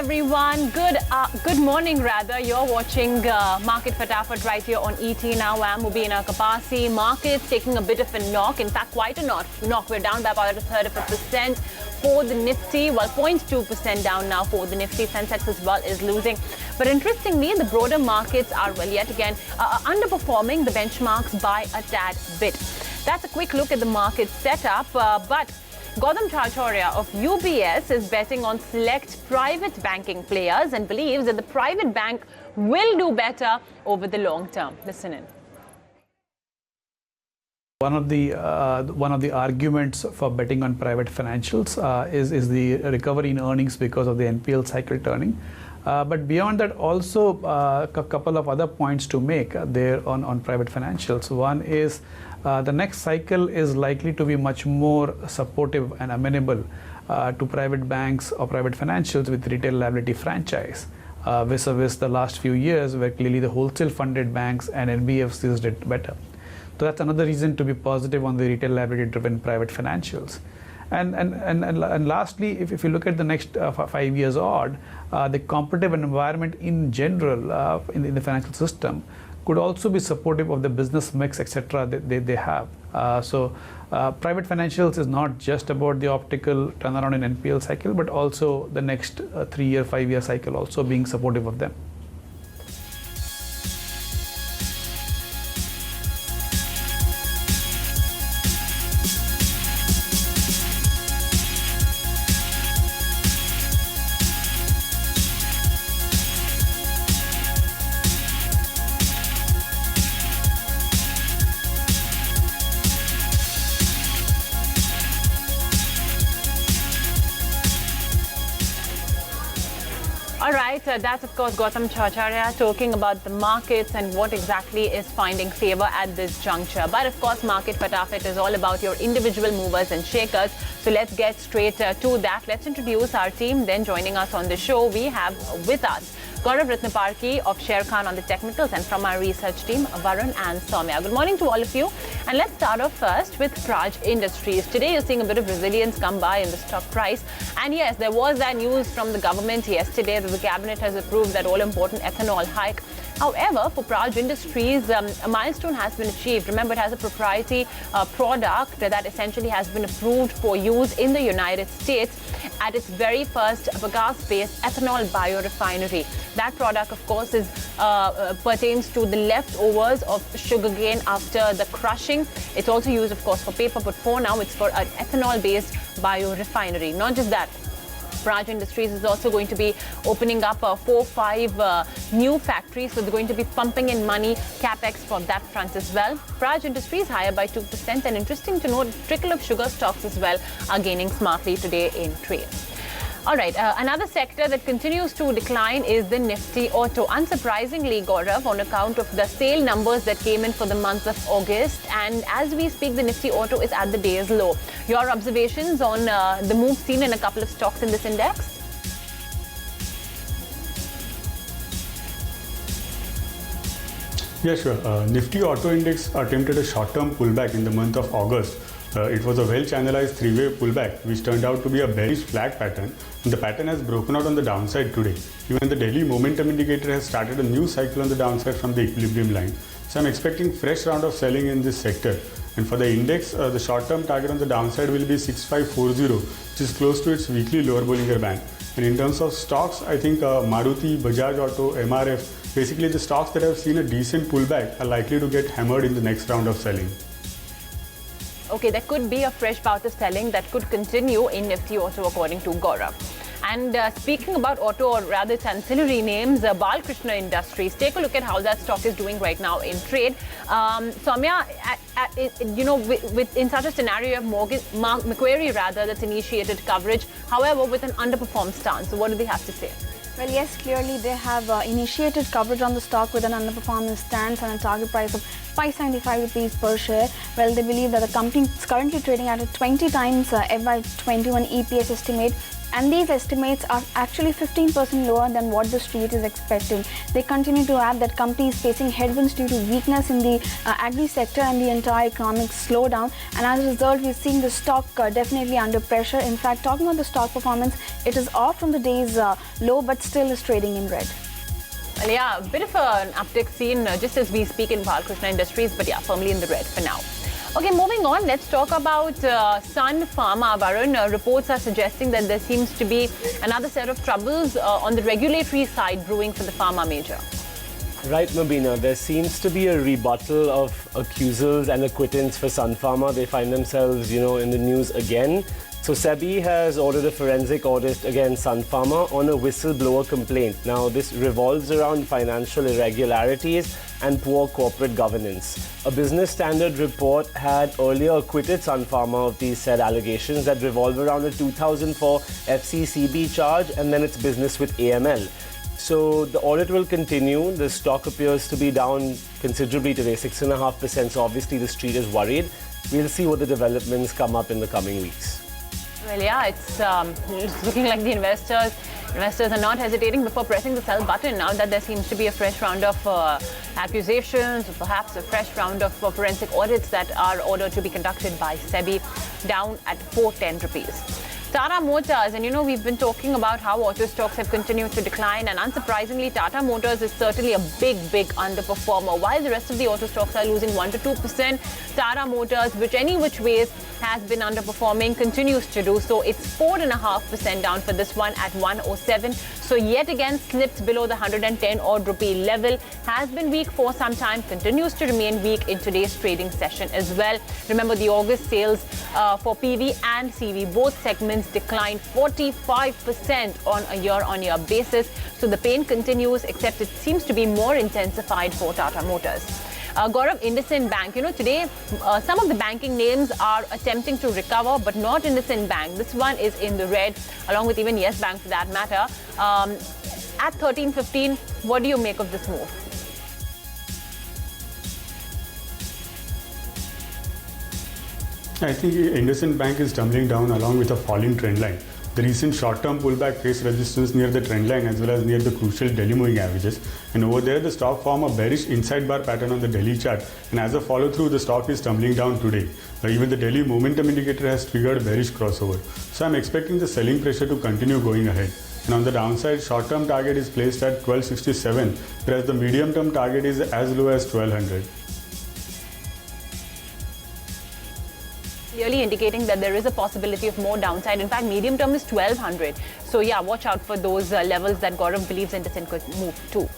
everyone. Good morning rather. You're watching Market Fatafat right here on ET now. I'm Mubina Kapasi. Markets taking a bit of a knock. In fact, quite a knock. We're down by about a third of a percent for the Nifty. Well, 0.2% down now for the Nifty. Sensex as well is losing. But interestingly, the broader markets are, well, yet again, underperforming the benchmarks by a tad bit. That's a quick look at the market setup. But Gautam Chacharya of UBS is betting on select private banking players and believes that the private bank will do better over the long term. Listen in. One of the arguments for betting on private financials is the recovery in earnings because of the NPL cycle turning. But beyond that, also a couple of other points to make there on private financials. One is the next cycle is likely to be much more supportive and amenable to private banks or private financials with retail liability franchise vis-a-vis the last few years where clearly the wholesale funded banks and NBFCs did better. So that's another reason to be positive on the retail liability driven private financials. And lastly, if you look at the next 5 years odd, the competitive environment in general in the financial system could also be supportive of the business mix, etc. they have. So private financials is not just about the optical turnaround in NPL cycle, but also the next 3-year, 5-year cycle also being supportive of them. All right, that's of course Gautam Chacharya talking about the markets and what exactly is finding favor at this juncture. But of course, Market Fatafat is all about your individual movers and shakers. So let's get straight to that. Let's introduce our team. Then joining us on the show, we have with us Gaurav Ratnaparki of Sharekhan on the technicals, and from our research team, Varun and Soumya. Good morning to all of you. And let's start off first with Praj Industries. Today, you're seeing a bit of resilience come by in the stock price. And yes, there was that news from the government yesterday that the cabinet has approved that all-important ethanol hike. However, for Praj Industries, a milestone has been achieved. Remember, it has a proprietary product that essentially has been approved for use in the United States at its very first bagasse-based ethanol biorefinery. That product, of course, pertains to the leftovers of sugarcane after the crushing. It's also used, of course, for paper, but for now, it's for an ethanol-based biorefinery. Not just that. Praj Industries is also going to be opening up 4-5 new factories, so they're going to be pumping in money, capex for that front as well. Praj Industries higher by 2%, and interesting to note, trickle of sugar stocks as well are gaining smartly today in trade. All right, another sector that continues to decline is the Nifty Auto. Unsurprisingly, Gaurav, on account of the sale numbers that came in for the month of August. And as we speak, the Nifty Auto is at the day's low. Your observations on the move seen in a couple of stocks in this index? Yeah, sure. Nifty Auto Index attempted a short-term pullback in the month of August. It was a well-channelized three-way pullback, which turned out to be a bearish flag pattern. And the pattern has broken out on the downside today. Even the daily momentum indicator has started a new cycle on the downside from the equilibrium line. So I'm expecting fresh round of selling in this sector. And for the index, the short-term target on the downside will be 6540, which is close to its weekly lower Bollinger Band. And in terms of stocks, I think Maruti, Bajaj Auto, MRF, basically the stocks that have seen a decent pullback are likely to get hammered in the next round of selling. Okay, there could be a fresh bout of selling that could continue in Nifty Auto, according to Gaurav. And speaking about auto, or rather its ancillary names, Balkrishna Industries, take a look at how that stock is doing right now in trade. Soumya, in such a scenario, you have Macquarie rather that's initiated coverage, however, with an underperformed stance. So what do they have to say? Well, yes, clearly they have initiated coverage on the stock with an underperformance stance and a target price of 575 rupees per share. Well, they believe that the company is currently trading at a 20 times FY21 EPS estimate. and these estimates are actually 15% lower than what the street is expecting. They continue to add that company is facing headwinds due to weakness in the agri sector and the entire economic slowdown, and as a result we're seeing the stock definitely under pressure. In fact, talking about the stock performance, it is off from the day's low but still is trading in red. Well, yeah, a bit of an uptick seen just as we speak in Balkrishna Industries, but yeah, firmly in the red for now. Okay, moving on, let's talk about Sun Pharma. Varun, reports are suggesting that there seems to be another set of troubles on the regulatory side brewing for the pharma major. Right, Mabina. There seems to be a rebuttal of accusals and acquittance for Sun Pharma. They find themselves, in the news again. So SEBI has ordered a forensic audit against Sun Pharma on a whistleblower complaint. Now, this revolves around financial irregularities and poor corporate governance. A business standard report had earlier acquitted Sun Pharma of these said allegations that revolve around a 2004 FCCB charge and then its business with AML. So the audit will continue. The stock appears to be down considerably today, 6.5%. So obviously the street is worried. We'll see what the developments come up in the coming weeks. Well, yeah, it's looking like the investors are not hesitating before pressing the sell button now that there seems to be a fresh round of accusations, or perhaps a fresh round of forensic audits that are ordered to be conducted by SEBI, down at 410 rupees. Tata Motors, and we've been talking about how auto stocks have continued to decline, and unsurprisingly, Tata Motors is certainly a big underperformer. While the rest of the auto stocks are losing 1 to 2%, Tata Motors, which ways has been underperforming, continues to do so. It's 4.5% down for this one at 107. So yet again slipped below the 110 odd rupee level. Has been weak for some time, continues to remain weak in today's trading session as well. Remember, the August sales for PV and CV, both segments declined 45% on a year-on-year basis. So the pain continues, except it seems to be more intensified for Tata Motors. Gaurav, IndusInd Bank, today some of the banking names are attempting to recover, but not IndusInd Bank. This one is in the red, along with even Yes Bank for that matter. At 13.15, what do you make of this move? I think IndusInd Bank is tumbling down along with a falling trend line. The recent short-term pullback faced resistance near the trend line as well as near the crucial daily moving averages. And over there, the stock formed a bearish inside bar pattern on the daily chart. And as a follow-through, the stock is tumbling down today. Even the daily momentum indicator has triggered bearish crossover. So I'm expecting the selling pressure to continue going ahead. And on the downside, short-term target is placed at 1267, whereas the medium-term target is as low as 1200. Clearly indicating that there is a possibility of more downside. In fact, medium term is 1200. So yeah, watch out for those levels that Gaurav believes IndusInd could move to.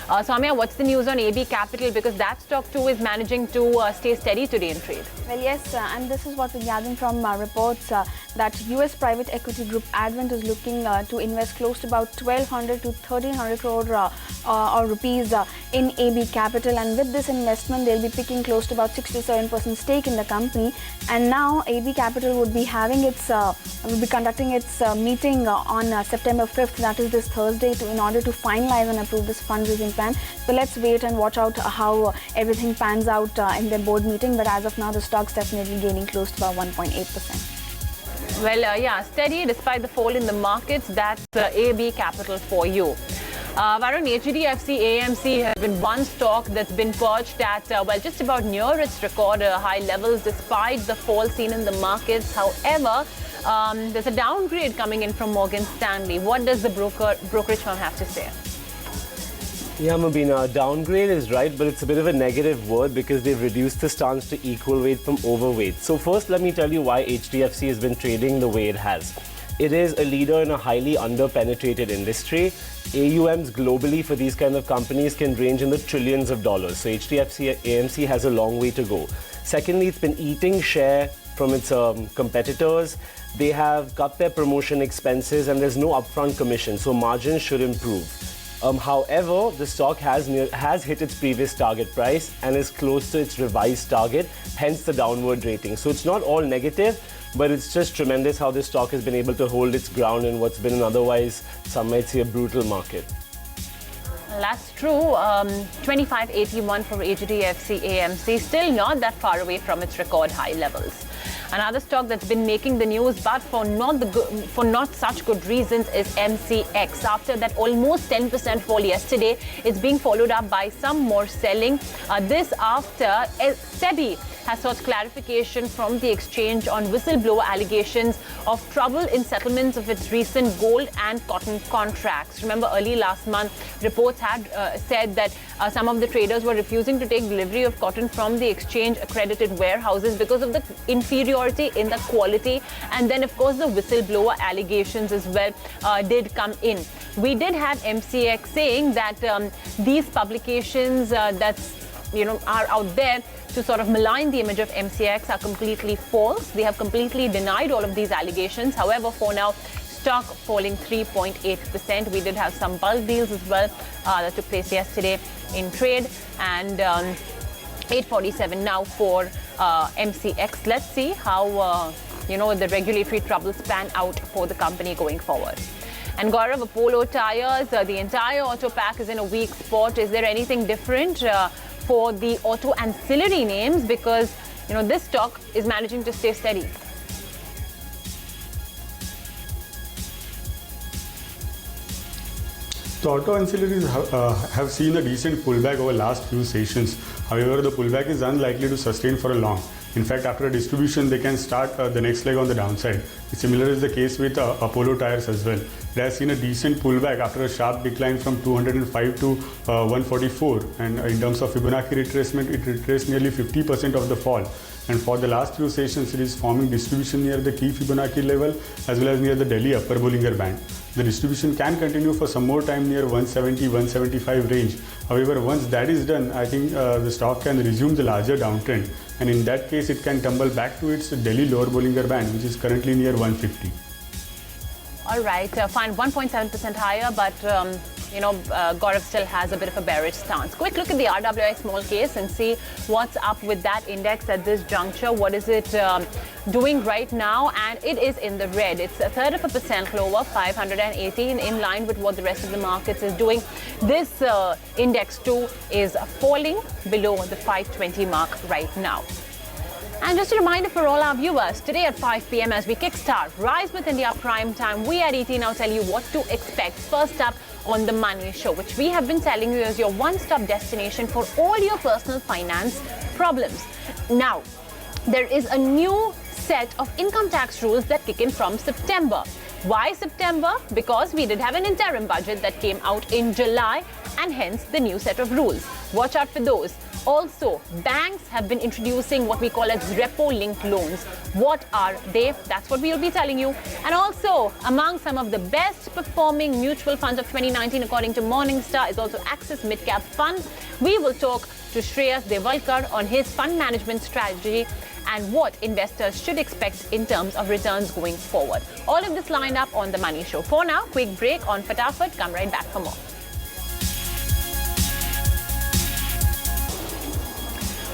Soumya, what's the news on AB Capital? Because that stock too is managing to stay steady today in trade. Well, yes, and this is what we're gathering from reports that US private equity group Advent is looking to invest close to about 1200 to 1300 crore or rupees in AB Capital, and with this investment they'll be picking close to about 67% stake in the company. And now AB Capital would be having its will be conducting its meeting on September 5th, that is this Thursday, in order to finalize and approve this fundraising plan. So let's wait and watch out how everything pans out in their board meeting. But as of now, the stock's definitely gaining close to about 1.8%. Well, yeah, steady despite the fall in the markets. That's AB Capital for you. Varun, HDFC AMC has been one stock that's been perched at, just about near its record high levels despite the fall seen in the markets. However, there's a downgrade coming in from Morgan Stanley. What does the brokerage firm have to say? Yeah, Mabina, downgrade is right, but it's a bit of a negative word because they've reduced the stance to equal weight from overweight. So first, let me tell you why HDFC has been trading the way it has. It is a leader in a highly under-penetrated industry. AUMs globally for these kind of companies can range in the trillions of dollars. So HDFC AMC has a long way to go. Secondly, it's been eating share from its competitors. They have cut their promotion expenses and there's no upfront commission, so margins should improve. However, the stock has hit its previous target price and is close to its revised target, hence the downward rating. So it's not all negative, but it's just tremendous how this stock has been able to hold its ground in what's been an otherwise, some might say, a brutal market. That's true. 2581 for HDFC AMC, still not that far away from its record high levels. Another stock that's been making the news, but for not such good reasons, is MCX. After that almost 10% fall yesterday, it's being followed up by some more selling. This after SEBI has sought clarification from the exchange on whistleblower allegations of trouble in settlements of its recent gold and cotton contracts. Remember, early last month, reports had said that some of the traders were refusing to take delivery of cotton from the exchange-accredited warehouses because of the inferiority in the quality. And then, of course, the whistleblower allegations as well did come in. We did have MCX saying that these publications are out there to sort of malign the image of MCX are completely false. They have completely denied all of these allegations. However, for now, stock falling 3.8%. We did have some bulk deals as well that took place yesterday in trade, and 847 now for MCX. Let's see how the regulatory troubles pan out for the company going forward. And Gaurav, Apollo Tyres, the entire auto pack is in a weak spot. Is there anything different for the auto ancillary names? Because this stock is managing to stay steady. The auto ancillaries have seen a decent pullback over last few sessions. However, the pullback is unlikely to sustain for a long. In fact, after a distribution, they can start the next leg on the downside. Similar is the case with Apollo Tyres as well. It has seen a decent pullback after a sharp decline from 205 to 144. And in terms of Fibonacci retracement, it retraced nearly 50% of the fall. And for the last few sessions, it is forming distribution near the key Fibonacci level as well as near the Delhi upper Bollinger Band. The distribution can continue for some more time near 170-175 range. However, once that is done, I think the stock can resume the larger downtrend. And in that case, it can tumble back to its Delhi lower Bollinger Band, which is currently near 150. All right, fine, 1.7% higher, but Gaurav still has a bit of a bearish stance. Quick look at the RWI small case and see what's up with that index at this juncture. What is it doing right now? And it is in the red. It's 1/3% lower, 518, in line with what the rest of the markets is doing. This index too is falling below the 520 mark right now. And just a reminder for all our viewers, today at 5 p.m. as we kickstart Rise with India Prime Time, we at ET now tell you what to expect. First up on The Money Show, which we have been telling you is your one-stop destination for all your personal finance problems. Now, there is a new set of income tax rules that kick in from September. Why September? Because we did have an interim budget that came out in July, and hence the new set of rules. Watch out for those. Also, banks have been introducing what we call as repo-linked loans. What are they? That's what we'll be telling you. And also, among some of the best performing mutual funds of 2019, according to Morningstar, is also Axis Midcap Fund. We will talk to Shreyas Devalkar on his fund management strategy and what investors should expect in terms of returns going forward. All of this lined up on The Money Show. For now, quick break on Fatafat. Come right back for more.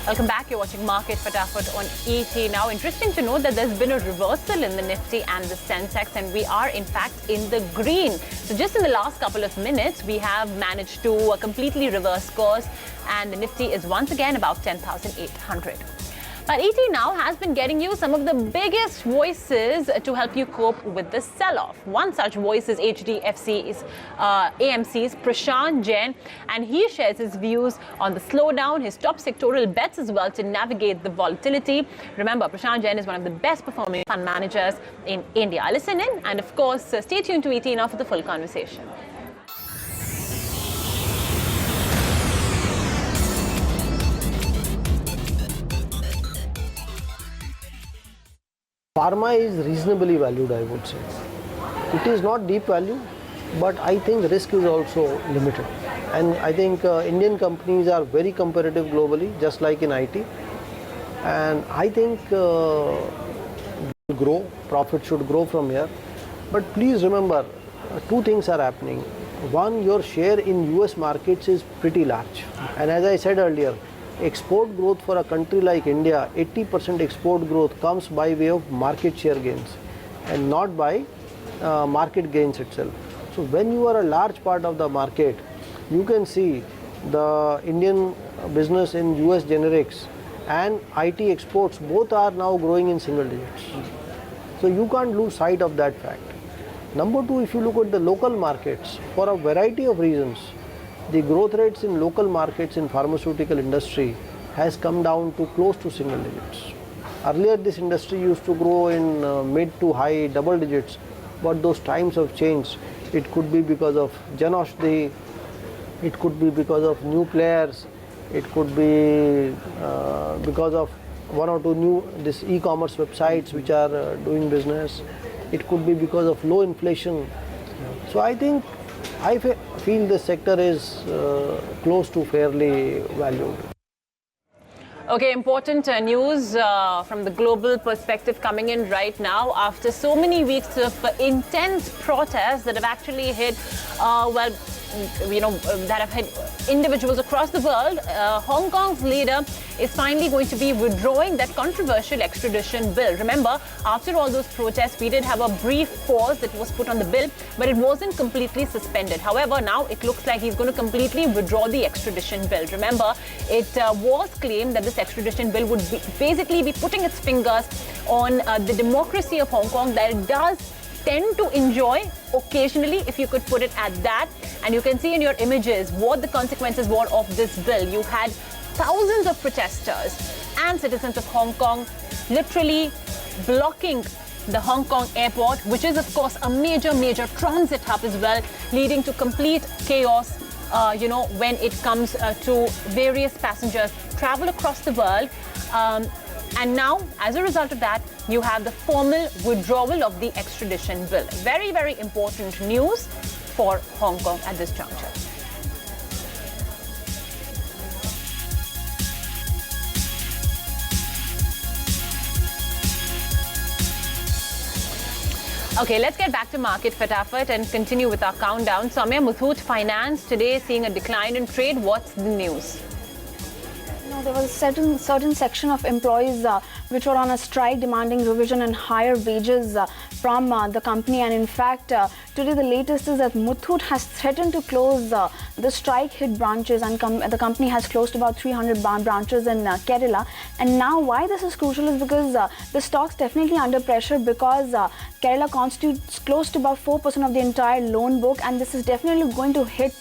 Welcome back. You're watching Market Fatafat on ET. Now, interesting to note that there's been a reversal in the Nifty and the Sensex, and we are in fact in the green. So just in the last couple of minutes, we have managed to completely reverse course, and the Nifty is once again about 10,800. But ET now has been getting you some of the biggest voices to help you cope with the sell-off. One such voice is HDFC's AMC's Prashant Jain, and he shares his views on the slowdown, his top sectoral bets as well to navigate the volatility. Remember, Prashant Jain is one of the best performing fund managers in India. Listen in, and of course, stay tuned to ET now for the full conversation. Pharma is reasonably valued, I would say. It is not deep value, but I think risk is also limited. And I think Indian companies are very competitive globally, just like in IT. And I think profit should grow from here. But please remember, two things are happening. One, your share in US markets is pretty large. And as I said earlier, export growth for a country like India, 80% export growth comes by way of market share gains and not by market gains itself. So when you are a large part of the market, you can see the Indian business in US generics and IT exports both are now growing in single digits. So you can't lose sight of that fact. Number two, if you look at the local markets, for a variety of reasons, the growth rates in local markets in pharmaceutical industry has come down to close to single digits. Earlier this industry used to grow in mid to high double digits, but those times have changed. It could be because of Jan Aushadhi, it could be because of new players, it could be because of one or two new e-commerce websites which are doing business. It could be because of low inflation. So I think I feel the sector is close to fairly valued. Okay, important news from the global perspective coming in right now after so many weeks of intense protests that have actually hit, that have hit individuals across the world. Hong Kong's leader is finally going to be withdrawing that controversial extradition bill. Remember, after all those protests, we did have a brief pause that was put on the bill, but it wasn't completely suspended. However, now it looks like he's going to completely withdraw the extradition bill. Remember, it was claimed that this extradition bill would basically be putting its fingers on the democracy of Hong Kong that it does tend to enjoy occasionally, if you could put it at that. And you can see in your images what the consequences were of this bill. You had thousands of protesters and citizens of Hong Kong literally blocking the Hong Kong airport, which is of course a major transit hub as well, leading to complete chaos when it comes to various passengers travel across the world. And now, as a result of that, you have the formal withdrawal of the extradition bill. Very, very important news for Hong Kong at this juncture. Okay, let's get back to market Fatafat and continue with our countdown. Soumya, Muthoot Finance today seeing a decline in trade. What's the news? No, there was a certain section of employees which were on a strike demanding revision and higher wages from the company. And in fact, today the latest is that Muthoot has threatened to close the strike-hit branches, and the company has closed about 300 branches in Kerala. And now why this is crucial is because the stock's definitely under pressure, because Kerala constitutes close to about 4% of the entire loan book, and this is definitely going to hit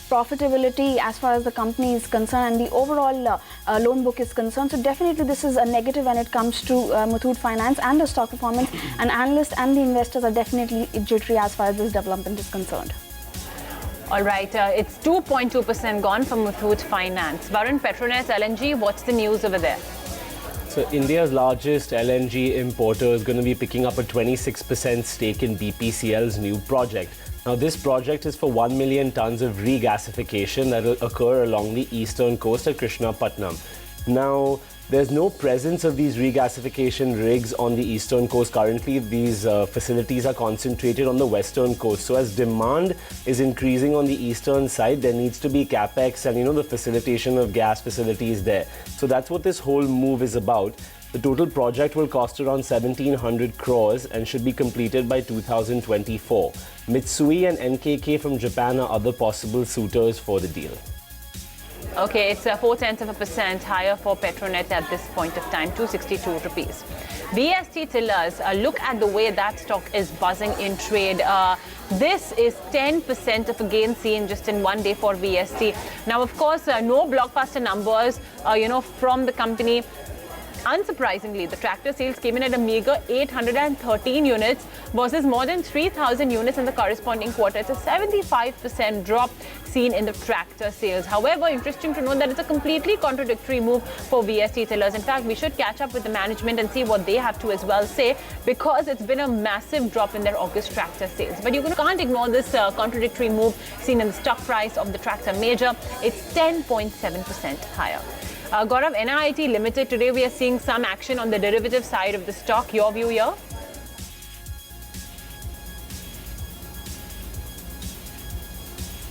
profitability as far as the company is concerned and the overall loan book is concerned. So definitely this is a negative when it comes to Muthoot Finance and the stock performance, and analysts and the investors are definitely jittery as far as this development is concerned. All right, it's 2.2% gone from Muthoot Finance. Varun, Petronas LNG, what's the news over there? So India's largest LNG importer is going to be picking up a 26% stake in BPCL's new project. Now, this project is for 1 million tons of regasification that will occur along the eastern coast at Krishnapatnam. Now, there's no presence of these regasification rigs on the eastern coast currently. These facilities are concentrated on the western coast. So as demand is increasing on the eastern side, there needs to be capex and, the facilitation of gas facilities there. So that's what this whole move is about. The total project will cost around 1,700 crores and should be completed by 2024. Mitsui and NKK from Japan are other possible suitors for the deal. Okay, it's 0.4% higher for Petronet at this point of time, 262 rupees. VST Tillers, look at the way that stock is buzzing in trade. This is 10% of a gain seen just in one day for VST. Now, of course, no blockbuster numbers, from the company. Unsurprisingly, the tractor sales came in at a meager 813 units versus more than 3,000 units in the corresponding quarter. It's a 75% drop seen in the tractor sales. However, interesting to note that it's a completely contradictory move for VST Tillers. In fact, we should catch up with the management and see what they have to as well say, because it's been a massive drop in their August tractor sales. But you can't ignore this contradictory move seen in the stock price of the tractor major. It's 10.7% higher. Gaurav, NIIT Limited, today we are seeing some action on the derivative side of the stock. Your view here?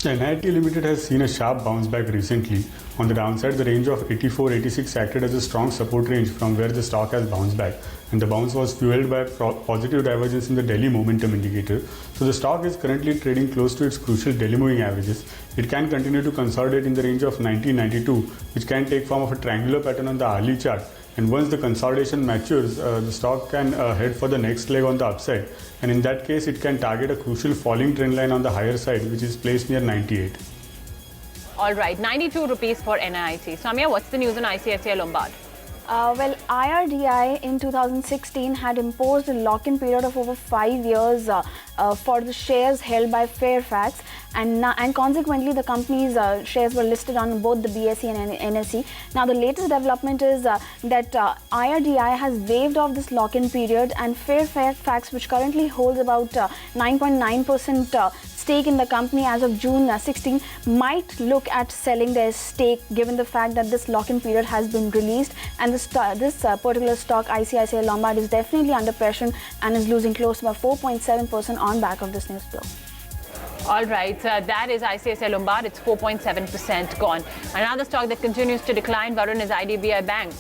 NIT Limited has seen a sharp bounce back recently. On the downside, the range of 84-86 acted as a strong support range from where the stock has bounced back, and the bounce was fueled by positive divergence in the daily momentum indicator. So the stock is currently trading close to its crucial daily moving averages. It can continue to consolidate in the range of 90-92, which can take form of a triangular pattern on the hourly chart. And once the consolidation matures, the stock can head for the next leg on the upside. And in that case, it can target a crucial falling trend line on the higher side, which is placed near 98. All right, 92 rupees for NIT. Soumya, what's the news on ICICI Lombard? Well, IRDAI in 2016 had imposed a lock-in period of over 5 years for the shares held by Fairfax, and consequently the company's shares were listed on both the BSE and NSE. Now the latest development is that IRDAI has waived off this lock-in period, and Fairfax, which currently holds about 9.9% stake in the company as of June 16, might look at selling their stake given the fact that this lock-in period has been released, and this particular stock, ICICI Lombard, is definitely under pressure and is losing close to about 4.7% on back of this news flow. All right, that is ICICI Lombard. It's 4.7% gone. Another stock that continues to decline, Varun, is IDBI Bank.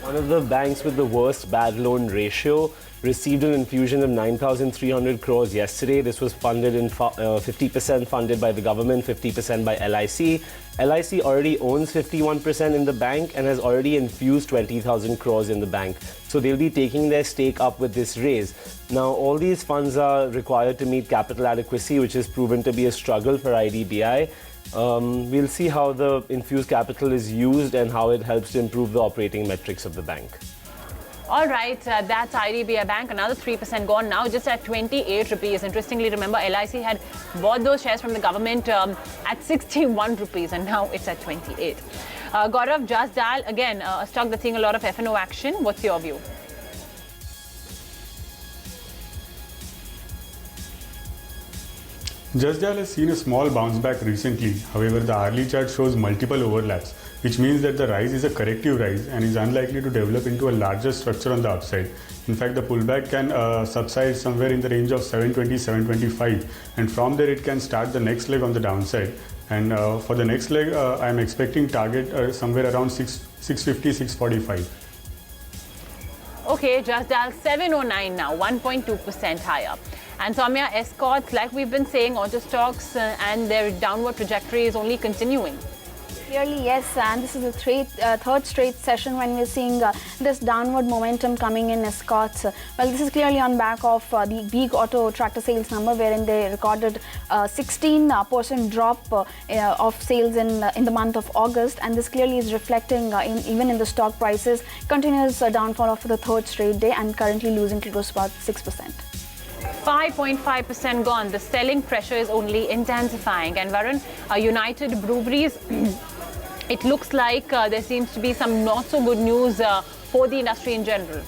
One of the banks with the worst bad loan ratio received an infusion of 9,300 crores yesterday. This was funded in 50% funded by the government, 50% by LIC. LIC already owns 51% in the bank and has already infused 20,000 crores in the bank. So they'll be taking their stake up with this raise. Now, all these funds are required to meet capital adequacy, which has proven to be a struggle for IDBI. We'll see how the infused capital is used and how it helps to improve the operating metrics of the bank. All right, that's IDBI Bank. Another 3% gone now, just at 28 rupees. Interestingly, remember, LIC had bought those shares from the government at 61 rupees, and now it's at 28. Gaurav, Just Dial, again, a stock that's seeing a lot of F&O action. What's your view? Just Dial has seen a small bounce back recently. However, the hourly chart shows multiple overlaps, which means that the rise is a corrective rise and is unlikely to develop into a larger structure on the upside. In fact, the pullback can subside somewhere in the range of 720-725, and from there it can start the next leg on the downside. And for the next leg, I am expecting target somewhere around 650-645. Okay, Just Dial 709 now, 1.2% higher. And Soumya, escorts, like we've been saying, auto stocks and their downward trajectory is only continuing. Clearly, yes, and this is the third straight session when we're seeing this downward momentum coming in escorts. Well, this is clearly on back of the big auto tractor sales number, wherein they recorded 16% drop of sales in the month of August, and this clearly is reflecting even in the stock prices. Continuous downfall of the third straight day, and currently losing close to about 6%. 5.5% gone. The selling pressure is only intensifying. And Varun, United Breweries, it looks like there seems to be some not so good news for the industry in general.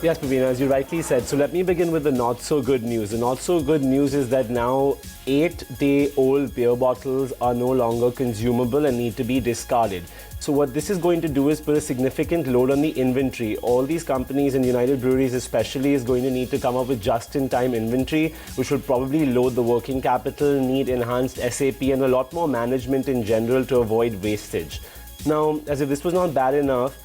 Yes, Praveen, as you rightly said. So let me begin with the not so good news. The not so good news is that now 8-day-old beer bottles are no longer consumable and need to be discarded. So what this is going to do is put a significant load on the inventory. All these companies, and United Breweries especially, is going to need to come up with just-in-time inventory, which will probably load the working capital, need enhanced SAP and a lot more management in general to avoid wastage. Now, as if this was not bad enough,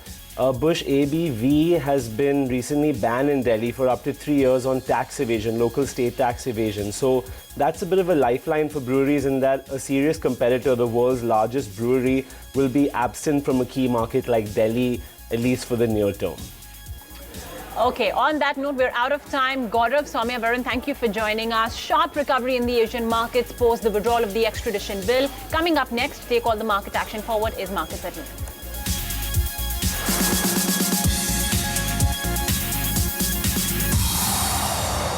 Bush ABV has been recently banned in Delhi for up to 3 years on tax evasion, local state tax evasion. So that's a bit of a lifeline for breweries, in that a serious competitor, the world's largest brewery, will be absent from a key market like Delhi, at least for the near term. Okay, on that note, we're out of time. Gaurav, Soumya, Varun, thank you for joining us. Sharp recovery in the Asian markets post the withdrawal of the extradition bill. Coming up next to take all the market action forward is Market Settlement.